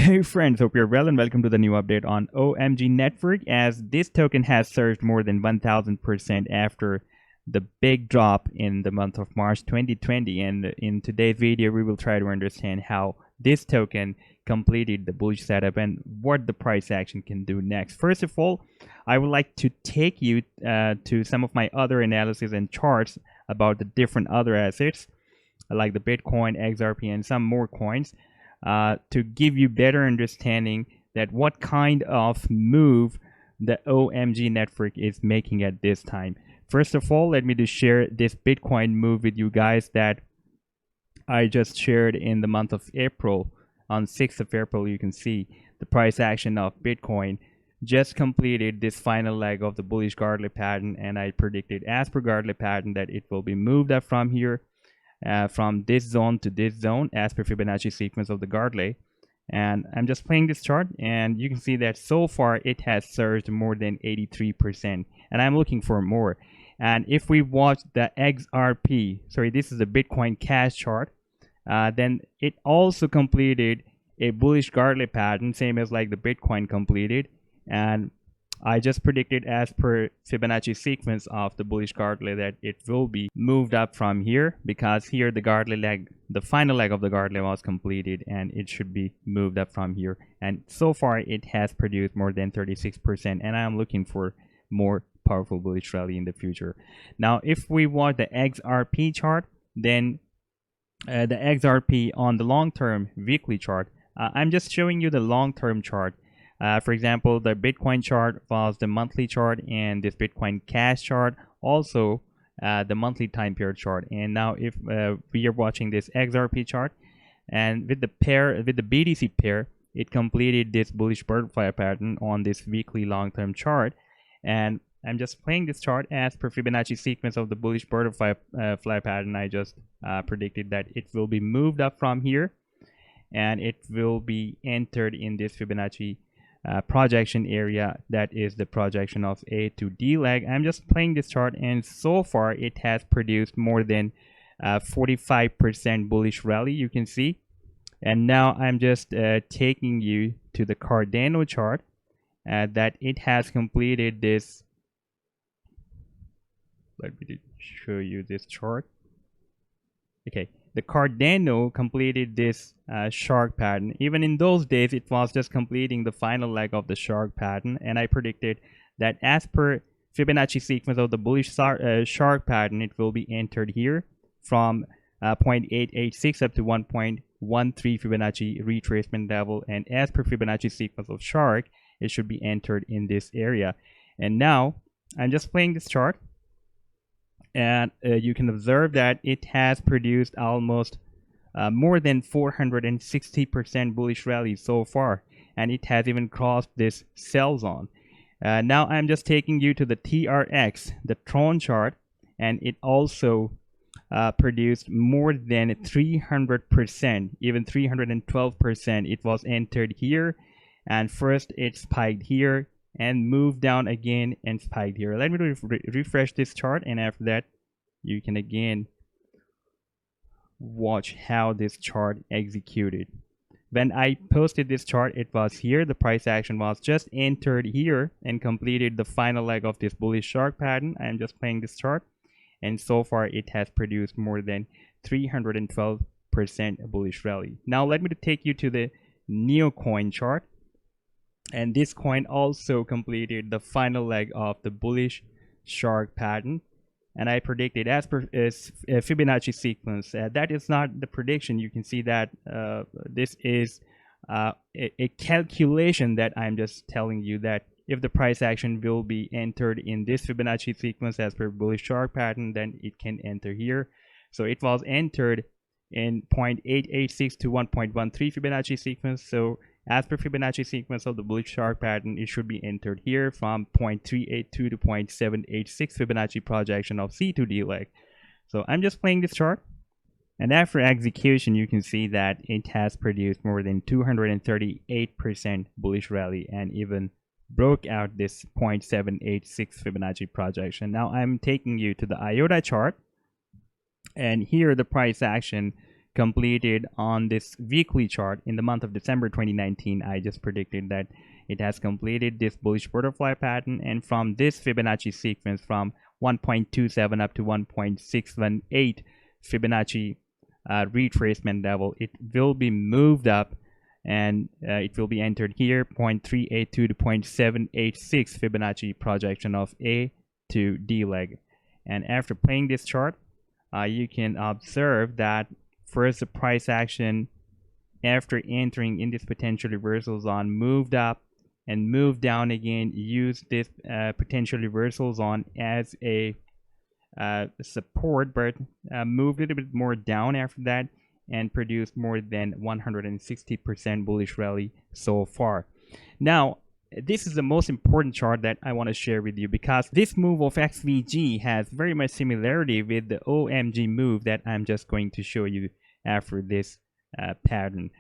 Hey friends, hope you're well and welcome to the new update on OMG network, as this token has surged more than 1000% after the big drop in the month of March 2020. And in today's video we will try to understand how this token completed the bullish setup and what the price action can do next. First of all, I would like to take you to some of my other analysis and charts about the different other assets like the Bitcoin, XRP, and some more coins, to give you better understanding that what kind of move the OMG network is making at this time. First of all, let me just share this Bitcoin move with you guys that I just shared in the month of April. On 6th of April, you can see the price action of Bitcoin just completed this final leg of the bullish Gartley pattern, and I predicted as per Gartley pattern that it will be moved up from here, from this zone to this zone as per Fibonacci sequence of the Gartley. And I'm just playing this chart, and you can see that so far it has surged more than 83%, and I'm looking for more. And if we watch the XRP, sorry, this is the Bitcoin Cash chart, then it also completed a bullish Gartley pattern, same as like the Bitcoin completed. And I just predicted as per Fibonacci sequence of the bullish Gartley that it will be moved up from here, because here the Gartley leg, the final leg of the Gartley was completed, and it should be moved up from here. And so far it has produced more than 36%, and I'm looking for more powerful bullish rally in the future. Now if we watch the XRP chart, then the XRP on the long-term weekly chart, I'm just showing you the long-term chart. For example, the Bitcoin chart was the monthly chart, and this Bitcoin Cash chart also the monthly time period chart. And now if we are watching this XRP chart, and with the BTC pair, it completed this bullish butterfly pattern on this weekly long-term chart. And I'm just playing this chart as per Fibonacci sequence of the bullish butterfly fly pattern. I just predicted that it will be moved up from here, and it will be entered in this Fibonacci projection area, that is the projection of A to D leg. I'm just playing this chart, and so far it has produced more than 45% bullish rally, you can see. And now I'm just taking you to the Cardano chart, that it has completed this. Let me show you this chart. Okay, the Cardano completed this shark pattern. Even in those days, it was just completing the final leg of the shark pattern, and I predicted that as per Fibonacci sequence of the bullish shark pattern, it will be entered here from 0.886 up to 1.13 Fibonacci retracement level, and as per Fibonacci sequence of shark, it should be entered in this area. And now I'm just playing this chart, and you can observe that it has produced almost more than 460% bullish rally so far, and it has even crossed this sell zone. Now I'm just taking you to the TRX, the Tron chart, and it also produced more than 300%, even 312%. It was entered here, and first it spiked here and moved down again and spiked here. Let me refresh this chart, and after that you can again watch how this chart executed. When I posted this chart, it was here, the price action was just entered here and completed the final leg of this bullish shark pattern. I am just playing this chart, and so far it has produced more than 312% bullish rally. Now let me take you to the Neocoin chart, and this coin also completed the final leg of the bullish shark pattern, and I predicted as per Fibonacci sequence. That is not the prediction. You can see that this is a calculation that I'm just telling you, that if the price action will be entered in this Fibonacci sequence as per bullish shark pattern, then it can enter here. So it was entered in 0.886 to 1.13 Fibonacci sequence. So as per Fibonacci sequence of the bullish shark pattern, it should be entered here from 0.382 to 0.786 Fibonacci projection of C to D leg. So I'm just playing this chart, and after execution you can see that it has produced more than 238% bullish rally, and even broke out this 0.786 Fibonacci projection. Now I'm taking you to the IOTA chart, and here the price action completed on this weekly chart in the month of December 2019. I just predicted that it has completed this bullish butterfly pattern, and from this Fibonacci sequence from 1.27 up to 1.618 Fibonacci retracement level, it will be moved up, and it will be entered here, 0.382 to 0.786 Fibonacci projection of A to D leg. And after playing this chart, you can observe that first the price action after entering in this potential reversal zone moved up and moved down again, used this potential reversal zone as a support, but moved a little bit more down after that and produced more than 160% bullish rally so far. Now, this is the most important chart that I want to share with you, because this move of XVG has very much similarity with the OMG move that I'm just going to show you after this pattern.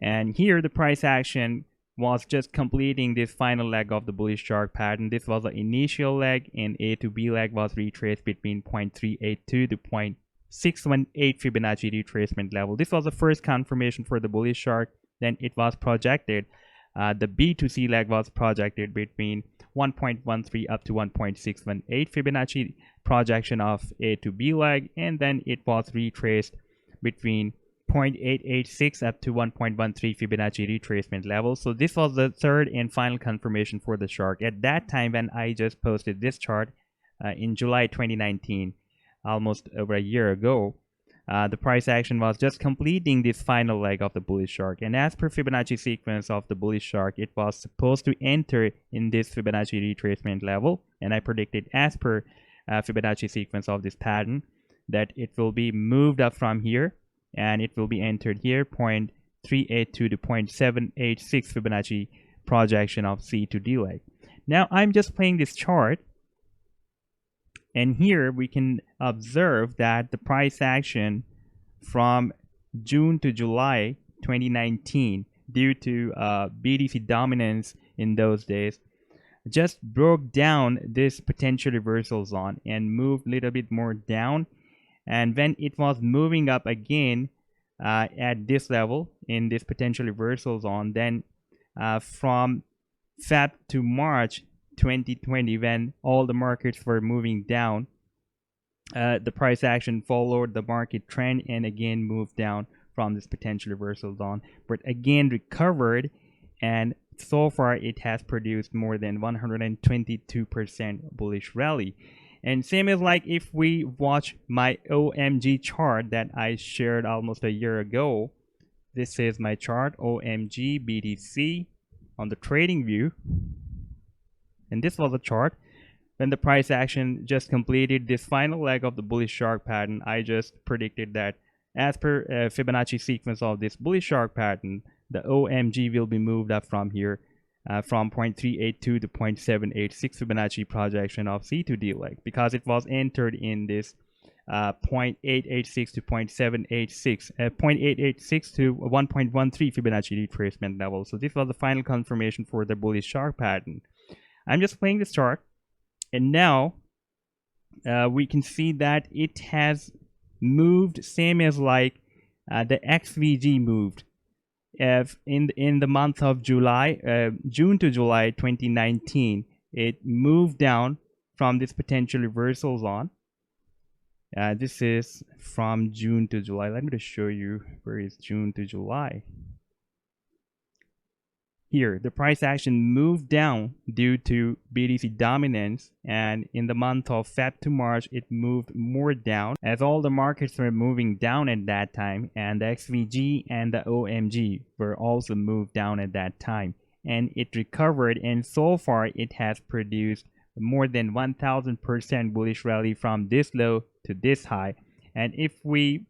And here the price action was just completing this final leg of the bullish shark pattern. This was the initial leg, and A to B leg was retraced between 0.382 to 0.618 Fibonacci retracement level. This was the first confirmation for the bullish shark. Then it was projected. The B to C leg was projected between 1.13 up to 1.618 Fibonacci projection of A to B leg, and then it was retraced between 0.886 up to 1.13 Fibonacci retracement level. So this was the third and final confirmation for the shark. At that time, when I just posted this chart in July 2019, almost over a year ago, the price action was just completing this final leg of the bullish shark. And as per Fibonacci sequence of the bullish shark, it was supposed to enter in this Fibonacci retracement level. And I predicted, as per Fibonacci sequence of this pattern, that it will be moved up from here, and it will be entered here, 0.382 to 0.786 Fibonacci projection of C to D leg. Now I'm just playing this chart, and here we can observe that the price action from June to July 2019, due to BTC dominance in those days, just broke down this potential reversal zone and moved a little bit more down. And when it was moving up again at this level in this potential reversal zone, then from Feb to March 2020, when all the markets were moving down, the price action followed the market trend and again moved down from this potential reversal zone, but again recovered, and so far it has produced more than 122% bullish rally. And same as like if we watch my OMG chart that I shared almost a year ago. This is my chart, OMG BTC on the Tradingview. And this was a chart when the price action just completed this final leg of the bullish shark pattern. I just predicted that as per Fibonacci sequence of this bullish shark pattern, the OMG will be moved up from here, from 0.382 to 0.786 Fibonacci projection of C to D leg, because it was entered in this 0.886 to 0.786, 0.886 to 1.13 Fibonacci retracement level. So this was the final confirmation for the bullish shark pattern. I'm just playing this chart, and now we can see that it has moved same as like the XVG moved. In the month of July, June to July 2019, it moved down from this potential reversal zone. This is from June to July. Let me just show you where is June to July. Here, the price action moved down due to BTC dominance, and in the month of Feb to March, it moved more down as all the markets were moving down at that time, and the XVG and the OMG were also moved down at that time, and it recovered, and so far it has produced more than 1000% bullish rally from this low to this high. And if we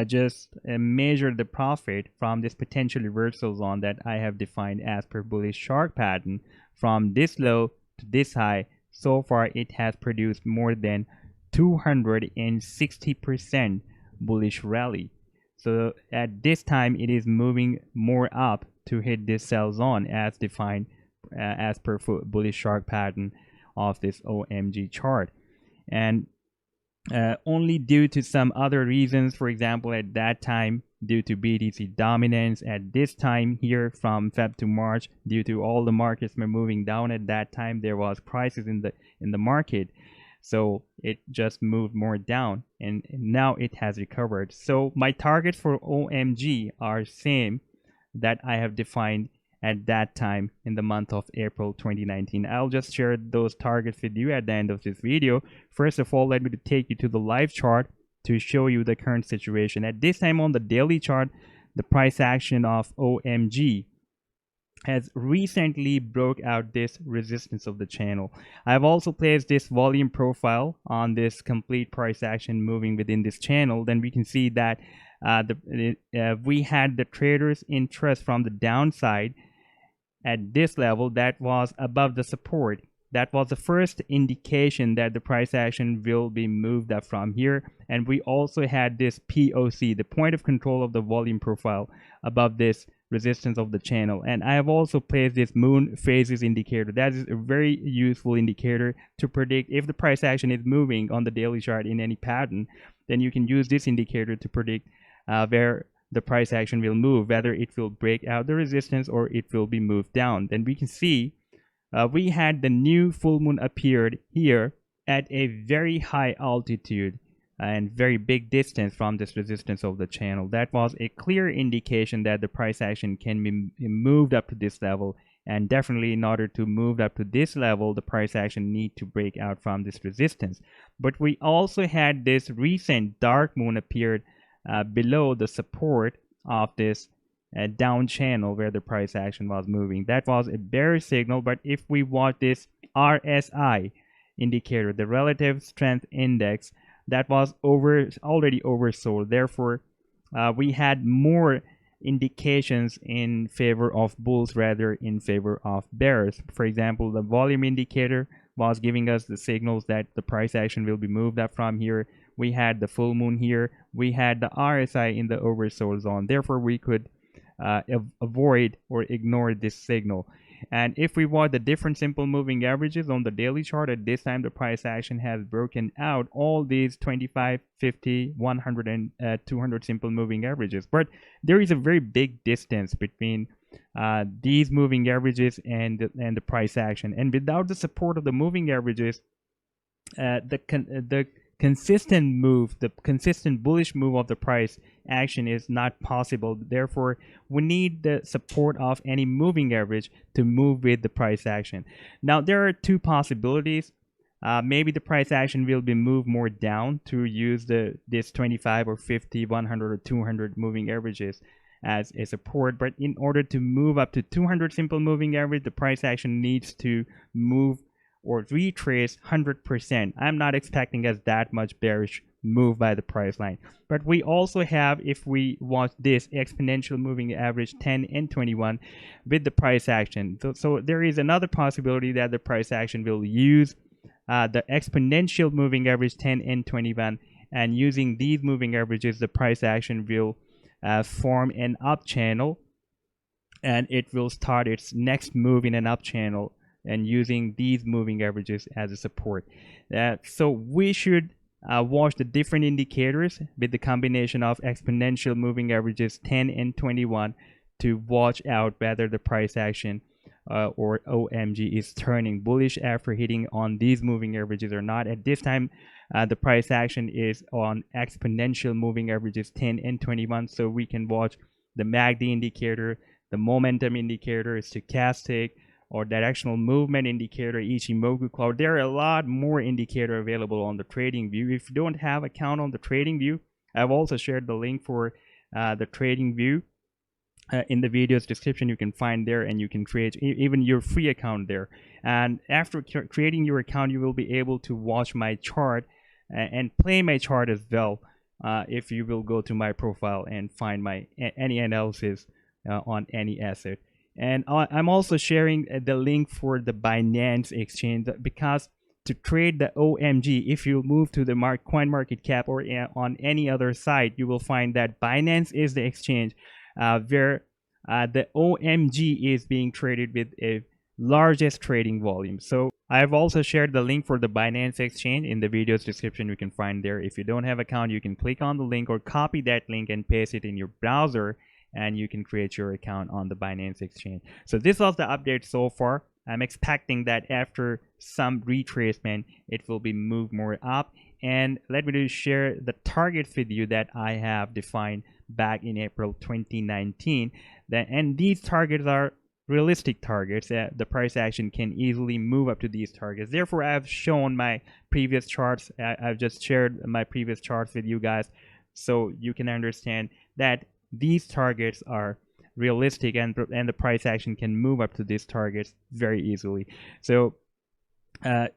just measure the profit from this potential reversal zone that I have defined as per bullish shark pattern, from this low to this high, so far it has produced more than 260% bullish rally. So at this time it is moving more up to hit this sell zone as defined as per bullish shark pattern of this OMG chart. And only due to some other reasons. For example, at that time, due to BTC dominance, at this time here from Feb to March, due to all the markets were moving down at that time, there was crisis in the market, so it just moved more down, and now it has recovered. So my targets for OMG are same that I have defined at that time in the month of April 2019. I'll just share those targets with you at the end of this video. First of all, let me take you to the live chart to show you the current situation. At this time on the daily chart, the price action of OMG has recently broke out this resistance of the channel. I've also placed this volume profile on this complete price action moving within this channel. Then we can see that we had the traders' interest from the downside at this level that was above the support. That was the first indication that the price action will be moved up from here. And we also had this POC, the point of control of the volume profile, above this resistance of the channel. And I have also placed this moon phases indicator. That is a very useful indicator to predict if the price action is moving on the daily chart in any pattern. Then you can use this indicator to predict where the price action will move, whether it will break out the resistance or it will be moved down. Then we can see we had the new full moon appeared here at a very high altitude and very big distance from this resistance of the channel. That was a clear indication that the price action can be moved up to this level, and definitely in order to move up to this level, the price action need to break out from this resistance. But we also had this recent dark moon appeared below the support of this down channel where the price action was moving. That was a bearish signal. But if we watch this RSI indicator, the relative strength index, that was already oversold. Therefore, we had more indications in favor of bulls rather in favor of bears. For example, the volume indicator was giving us the signals that the price action will be moved up from here. We had the full moon here. We had the RSI in the oversold zone. Therefore, we could avoid or ignore this signal. And if we watch the different simple moving averages on the daily chart, at this time the price action has broken out all these 25, 50, 100 and 200 simple moving averages. But there is a very big distance between these moving averages and the price action. And without the support of the moving averages, the consistent move, the consistent bullish move of the price action is not possible. Therefore, we need the support of any moving average to move with the price action. Now, there are two possibilities. Maybe the price action will be moved more down to use this 25 or 50, 100 or 200 moving averages as a support. But in order to move up to 200 simple moving average, the price action needs to move or retrace 100%. I'm not expecting as that much bearish move by the price line. But we also have, if we watch this exponential moving average 10 and 21 with the price action. So there is another possibility that the price action will use the exponential moving average 10 and 21, and using these moving averages, the price action will form an up channel, and it will start its next move in an up channel, and using these moving averages as a support. So we should watch the different indicators with the combination of exponential moving averages 10 and 21 to watch out whether the price action or OMG is turning bullish after hitting on these moving averages or not. At this time, the price action is on exponential moving averages 10 and 21, so we can watch the MACD indicator, the momentum indicator, stochastic, or directional movement indicator, Ichimoku cloud. There are a lot more indicators available on the Tradingview. If you don't have an account on the Tradingview, I've also shared the link for the Tradingview in the video's description. You can find there, and you can create even your free account there. And after creating your account, you will be able to watch my chart and play my chart as well. If you will go to my profile and find my any analysis on any asset. And I'm also sharing the link for the Binance exchange, because to trade the OMG, if you move to the CoinMarketCap or on any other site, you will find that Binance is the exchange where the OMG is being traded with a largest trading volume. So I've also shared the link for the Binance exchange in the video's description. You can find there. If you don't have account, you can click on the link or copy that link and paste it in your browser, and you can create your account on the Binance exchange. So this was the update so far. I'm expecting that after some retracement, it will be moved more up. And let me just share the targets with you that I have defined back in April 2019. And these targets are realistic targets. The price action can easily move up to these targets. Therefore, I've shown my previous charts. I've just shared my previous charts with you guys so you can understand that these targets are realistic, and the price action can move up to these targets very easily. So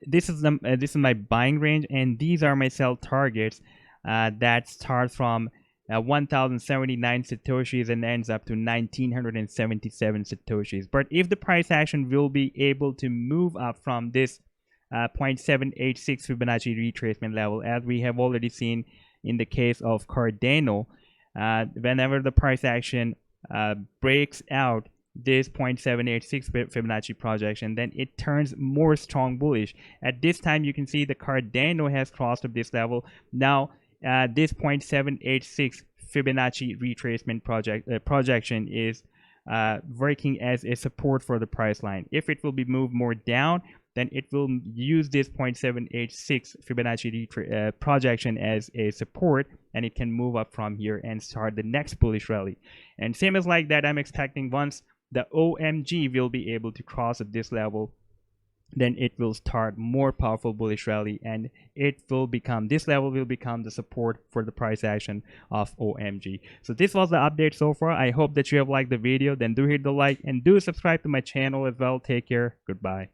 this is my buying range, and these are my sell targets that start from 1079 satoshis and ends up to 1977 satoshis. But if the price action will be able to move up from this 0.786 Fibonacci retracement level, as we have already seen in the case of Cardano, whenever the price action breaks out this 0.786 Fibonacci projection, then it turns more strong bullish. At this time, you can see the Cardano has crossed up this level. Now, this 0.786 Fibonacci retracement projection is working as a support for the price line. If it will be moved more down, then it will use this 0.786 Fibonacci projection as a support, and it can move up from here and start the next bullish rally. And same as like that, I'm expecting once the OMG will be able to cross at this level, then it will start more powerful bullish rally, and it will become, this level will become the support for the price action of OMG. So this was the update so far. I hope that you have liked the video. Then do hit the like and do subscribe to my channel as well. Take care. Goodbye.